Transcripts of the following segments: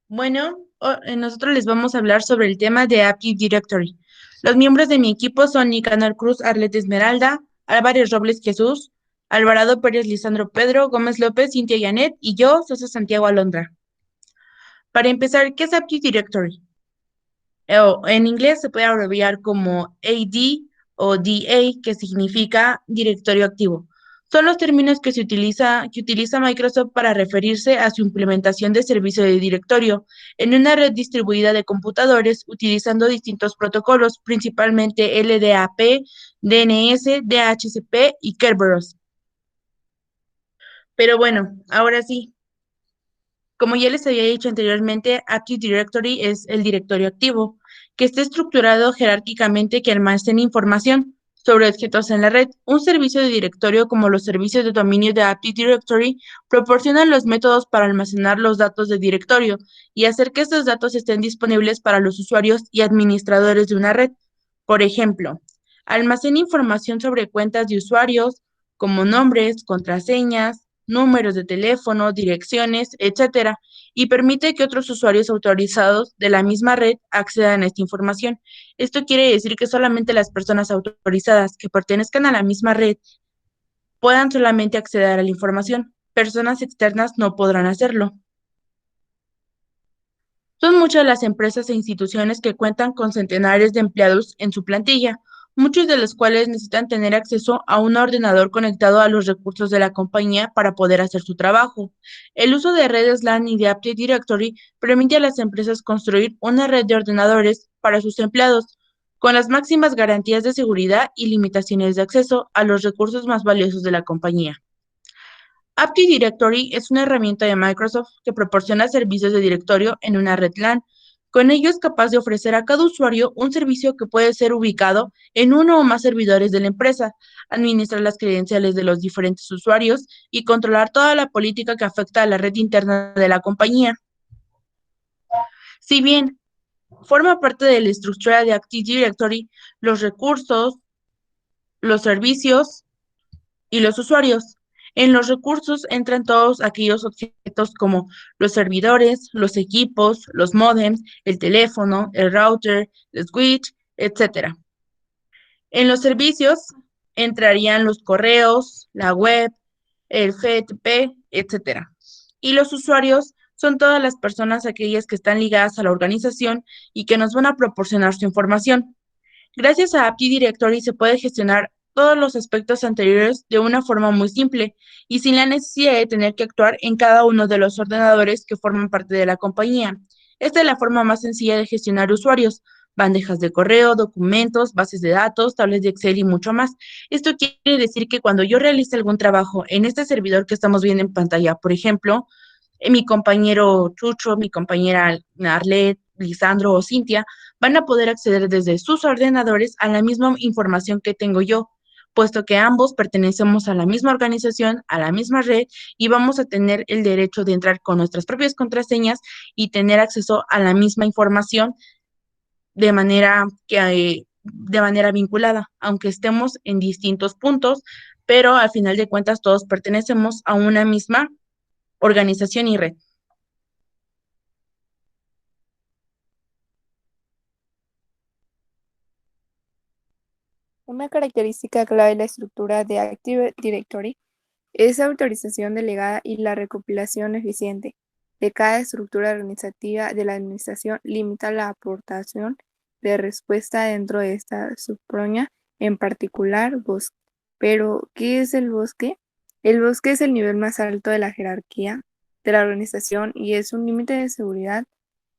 Nosotros les vamos a hablar sobre el tema de Active Directory. Los miembros de mi equipo son Nicanor Cruz Arlete Esmeralda, Álvarez Robles Jesús, Alvarado Pérez Lisandro Pedro, Gómez López, Cintia Yanet y yo, Sosa Santiago Alondra. Para empezar, ¿qué es Active Directory? En inglés se puede abreviar como AD o DA, que significa directorio activo. Son los términos que utiliza Microsoft para referirse a su implementación de servicio de directorio en una red distribuida de computadores utilizando distintos protocolos, principalmente LDAP, DNS, DHCP y Kerberos. Pero bueno, ahora sí, como ya les había dicho anteriormente, Active Directory es el directorio activo, que está estructurado jerárquicamente que almacena información sobre objetos en la red. Un servicio de directorio como los servicios de dominio de Active Directory proporcionan los métodos para almacenar los datos de directorio y hacer que estos datos estén disponibles para los usuarios y administradores de una red. Por ejemplo, almacena información sobre cuentas de usuarios como nombres, contraseñas, números de teléfono, direcciones, etcétera, y permite que otros usuarios autorizados de la misma red accedan a esta información. Esto quiere decir que solamente las personas autorizadas que pertenezcan a la misma red puedan solamente acceder a la información. Personas externas no podrán hacerlo. Son muchas las empresas e instituciones que cuentan con centenares de empleados en su plantilla, muchos de los cuales necesitan tener acceso a un ordenador conectado a los recursos de la compañía para poder hacer su trabajo. El uso de redes LAN y de Active Directory permite a las empresas construir una red de ordenadores para sus empleados, con las máximas garantías de seguridad y limitaciones de acceso a los recursos más valiosos de la compañía. Active Directory es una herramienta de Microsoft que proporciona servicios de directorio en una red LAN. Con ello es capaz de ofrecer a cada usuario un servicio que puede ser ubicado en uno o más servidores de la empresa, administrar las credenciales de los diferentes usuarios y controlar toda la política que afecta a la red interna de la compañía. Si bien forma parte de la estructura de Active Directory, los recursos, los servicios y los usuarios. En los recursos entran todos aquellos objetos como los servidores, los equipos, los módems, el teléfono, el router, el switch, etcétera. En los servicios entrarían los correos, la web, el FTP, etcétera. Y los usuarios son todas las personas aquellas que están ligadas a la organización y que nos van a proporcionar su información. Gracias a Active Directory se puede gestionar todos los aspectos anteriores de una forma muy simple y sin la necesidad de tener que actuar en cada uno de los ordenadores que forman parte de la compañía. Esta es la forma más sencilla de gestionar usuarios, bandejas de correo, documentos, bases de datos, tablas de Excel y mucho más. Esto quiere decir que cuando yo realice algún trabajo en este servidor que estamos viendo en pantalla, por ejemplo, mi compañero Chucho, mi compañera Arlet, Lisandro o Cintia, van a poder acceder desde sus ordenadores a la misma información que tengo yo, puesto que ambos pertenecemos a la misma organización, a la misma red, y vamos a tener el derecho de entrar con nuestras propias contraseñas y tener acceso a la misma información de manera vinculada, aunque estemos en distintos puntos, pero al final de cuentas todos pertenecemos a una misma organización y red. Una característica clave de la estructura de Active Directory es la autorización delegada y la recopilación eficiente de cada estructura organizativa de la administración limita la aportación de respuesta dentro de esta subroña, en particular bosque. Pero, ¿qué es el bosque? El bosque es el nivel más alto de la jerarquía de la organización y es un límite de seguridad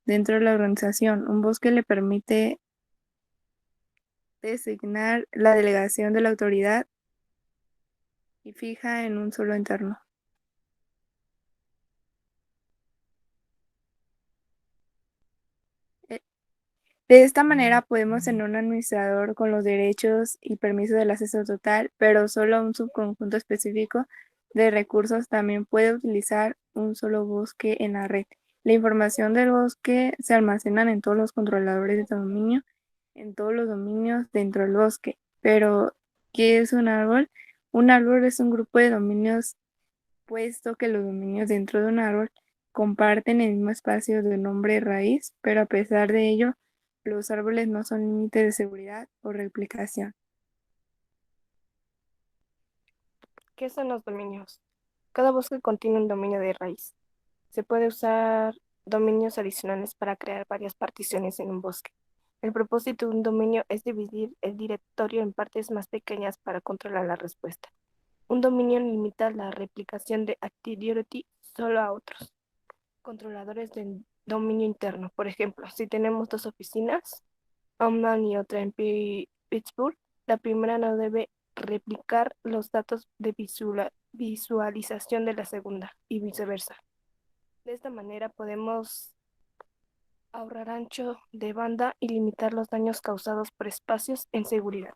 dentro de la organización. Un bosque le permite designar la delegación de la autoridad y fija en un solo entorno. Eh, De esta manera podemos tener un administrador con los derechos y permisos del acceso total, pero solo un subconjunto específico de recursos también puede utilizar un solo bosque en la red. La información del bosque se almacena en todos los controladores de dominio, en todos los dominios dentro del bosque. Pero, ¿qué es un árbol? Un árbol es un grupo de dominios, puesto que los dominios dentro de un árbol comparten el mismo espacio de nombre raíz, pero a pesar de ello, los árboles no son límites de seguridad o replicación. ¿Qué son los dominios? Cada bosque contiene un dominio de raíz. Se puede usar dominios adicionales para crear varias particiones en un bosque. El propósito de un dominio es dividir el directorio en partes más pequeñas para controlar la respuesta. Un dominio limita la replicación de ActiveDirectory solo a otros controladores del dominio interno. Por ejemplo, si tenemos dos oficinas, una y otra en Pittsburgh, la primera no debe replicar los datos de visualización de la segunda y viceversa. De esta manera podemos ahorrar ancho de banda y limitar los daños causados por espacios en seguridad.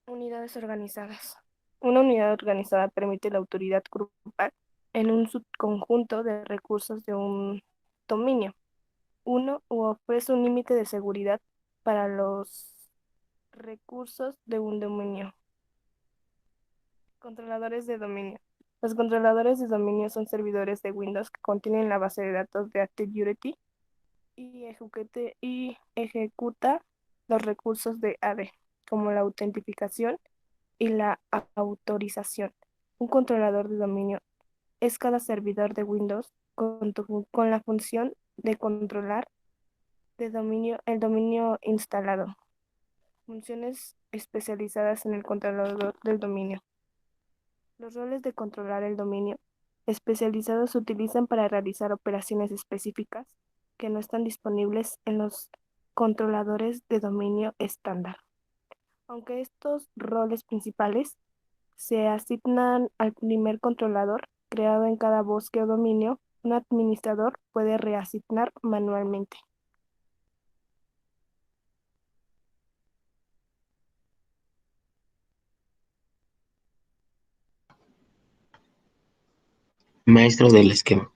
Unidades organizadas. Una unidad organizada permite la autoridad grupal en un subconjunto de recursos de un dominio. Uno ofrece un límite de seguridad para los recursos de un dominio. Controladores de dominio. Los controladores de dominio son servidores de Windows que contienen la base de datos de Active Directory y ejecuta los recursos de AD, como la autentificación y la autorización. Un controlador de dominio es cada servidor de Windows con la función de controlar el dominio instalado. Funciones especializadas en el controlador del dominio. Los roles de controlar el dominio especializados se utilizan para realizar operaciones específicas que no están disponibles en los controladores de dominio estándar. Aunque estos roles principales se asignan al primer controlador creado en cada bosque o dominio, un administrador puede reasignar manualmente. Maestro del esquema.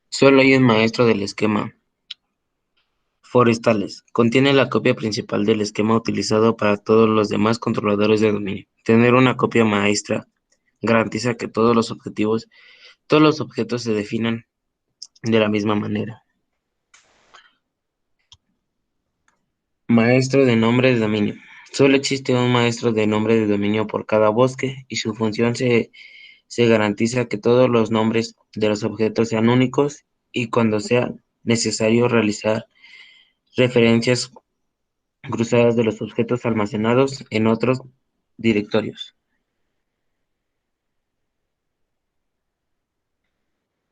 Solo hay un maestro del esquema. Forestales. Contiene la copia principal del esquema utilizado para todos los demás controladores de dominio. Tener una copia maestra garantiza que todos los objetos se definan de la misma manera. Maestro de nombre de dominio. Solo existe un maestro de nombre de dominio por cada bosque y su función se garantiza que todos los nombres de los objetos sean únicos y cuando sea necesario realizar referencias cruzadas de los objetos almacenados en otros directorios.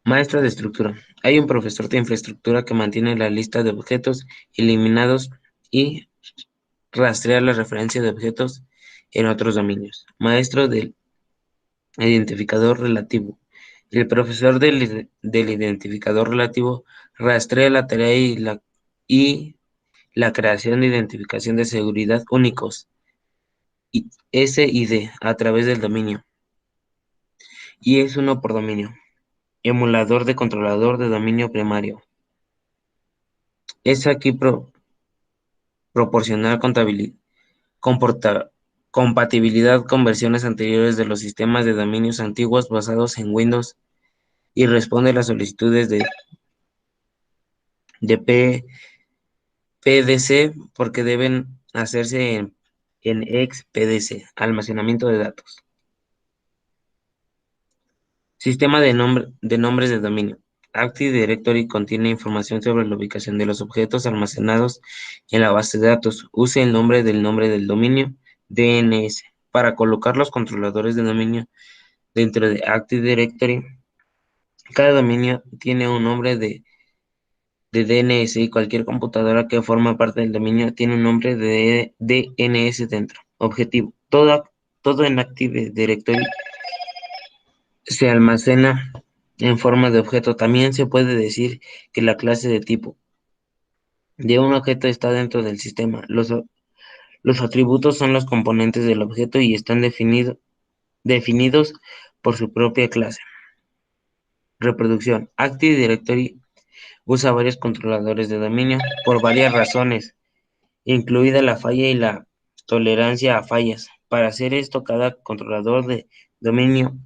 Maestro de estructura. Hay un profesor de infraestructura que mantiene la lista de objetos eliminados y rastrea la referencia de objetos en otros dominios. Maestro del identificador relativo. El profesor del identificador relativo rastrea la tarea y la creación de identificación de seguridad únicos, SID, a través del dominio. Y es uno por dominio. Emulador de controlador de dominio primario. Es aquí proporcionar compatibilidad con versiones anteriores de los sistemas de dominios antiguos basados en Windows y responde a las solicitudes de PDC porque deben hacerse en ex-PDC, almacenamiento de datos. Sistema de nombres de dominio. Active Directory contiene información sobre la ubicación de los objetos almacenados en la base de datos. Use el nombre del dominio DNS para colocar los controladores de dominio dentro de Active Directory. Cada dominio tiene un nombre de DNS y cualquier computadora que forma parte del dominio tiene un nombre de DNS dentro. Objetivo. Todo en Active Directory se almacena en forma de objeto. También se puede decir que la clase de tipo de un objeto está dentro del sistema. Los atributos son los componentes del objeto y están definidos por su propia clase. Reproducción. Active Directory usa varios controladores de dominio por varias razones, incluida la falla y la tolerancia a fallas. Para hacer esto, cada controlador de dominio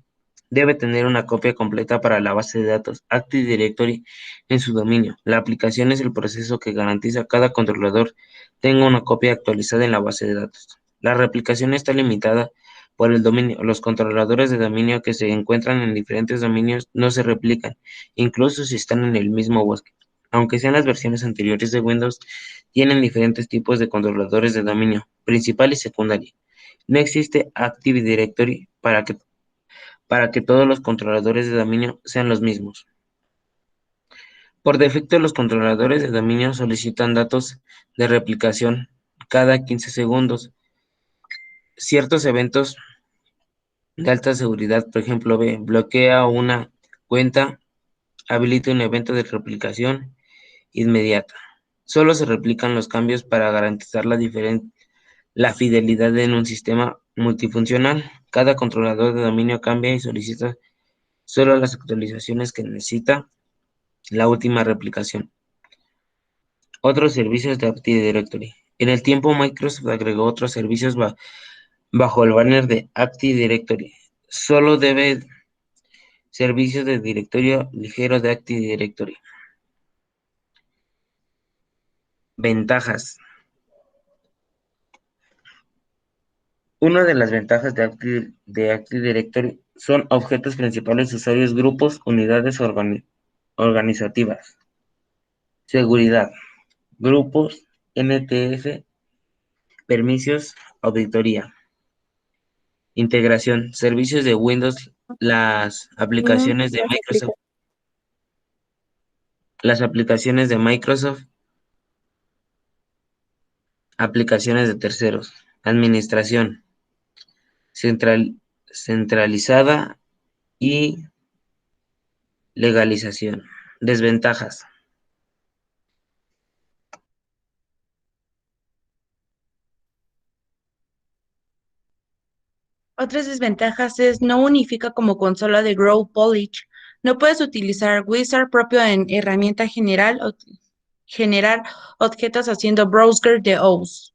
debe tener una copia completa para la base de datos Active Directory en su dominio. La aplicación es el proceso que garantiza que cada controlador tenga una copia actualizada en la base de datos. La replicación está limitada por el dominio. Los controladores de dominio que se encuentran en diferentes dominios no se replican, incluso si están en el mismo bosque. Aunque sean las versiones anteriores de Windows, tienen diferentes tipos de controladores de dominio, principal y secundario. No existe Active Directory para que todos los controladores de dominio sean los mismos. Por defecto, los controladores de dominio solicitan datos de replicación cada 15 segundos. Ciertos eventos de alta seguridad, por ejemplo, bloquea una cuenta, habilita un evento de replicación inmediata. Solo se replican los cambios para garantizar la fidelidad en un sistema multifuncional. Cada controlador de dominio cambia y solicita solo las actualizaciones que necesita la última replicación. Otros servicios de Active Directory. En el tiempo, Microsoft agregó otros servicios bajo el banner de Active Directory. Solo debe servicios de directorio ligero de Active Directory. Ventajas. Una de las ventajas de Active Directory son objetos principales, usuarios, grupos, unidades organizativas. Seguridad. Grupos, NTF, permisos, auditoría. Integración. Servicios de Windows, las aplicaciones de Microsoft, aplicaciones de terceros. Administración. Centralizada y legalización. Desventajas. Otras desventajas es no unifica como consola de Grow Polish. No puedes utilizar Wizard propio en herramienta general o generar objetos haciendo browser de OS.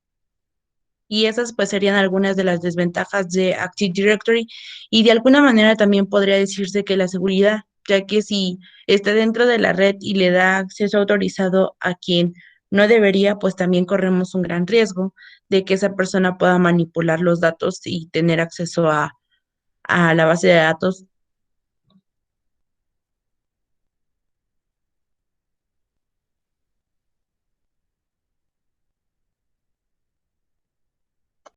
Y esas pues serían algunas de las desventajas de Active Directory y de alguna manera también podría decirse que la seguridad, ya que si está dentro de la red y le da acceso autorizado a quien no debería, pues también corremos un gran riesgo de que esa persona pueda manipular los datos y tener acceso a la base de datos